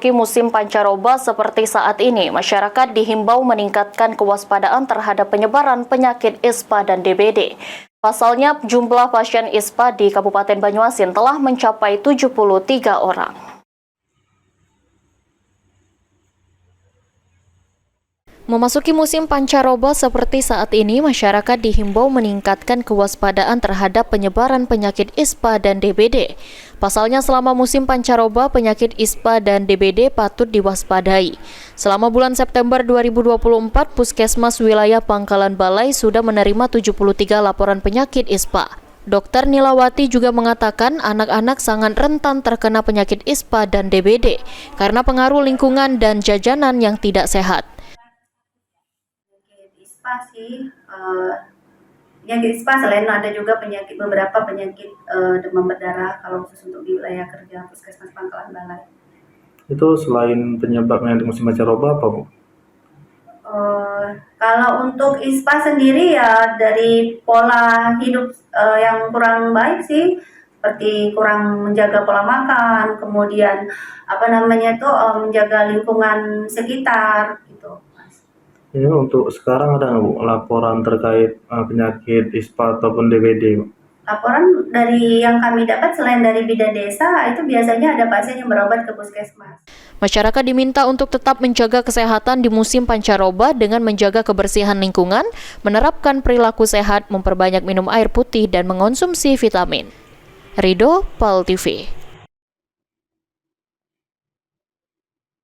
memasuki musim pancaroba seperti saat ini, masyarakat dihimbau meningkatkan kewaspadaan terhadap penyebaran penyakit ISPA dan DBD. Pasalnya, jumlah pasien ISPA di Kabupaten Banyuasin telah mencapai 73 orang. Memasuki musim pancaroba seperti saat ini, masyarakat dihimbau meningkatkan kewaspadaan terhadap penyebaran penyakit ISPA dan DBD. Pasalnya, selama musim pancaroba, penyakit ISPA dan DBD patut diwaspadai. Selama bulan September 2024, Puskesmas Wilayah Pangkalan Balai sudah menerima 73 laporan penyakit ISPA. Dr. Nilawati juga mengatakan anak-anak sangat rentan terkena penyakit ISPA dan DBD karena pengaruh lingkungan dan jajanan yang tidak sehat. ISPA sih, penyakit ISPA selain ada juga beberapa penyakit demam berdarah kalau khusus untuk di wilayah kerja Puskesmas Pangkalan Balai. Itu selain penyebabnya di musim pancaroba apa, Bu? Kalau untuk ISPA sendiri ya dari pola hidup yang kurang baik sih, seperti kurang menjaga pola makan, kemudian menjaga lingkungan sekitar gitu. Ini untuk sekarang ada nggak, Bu, laporan terkait penyakit ISPA ataupun DBD, Bu? Laporan dari yang kami dapat selain dari bidan desa, itu biasanya ada pasien yang berobat ke puskesmas. Masyarakat diminta untuk tetap menjaga kesehatan di musim pancaroba dengan menjaga kebersihan lingkungan, menerapkan perilaku sehat, memperbanyak minum air putih, dan mengonsumsi vitamin. Ridho, PAL TV.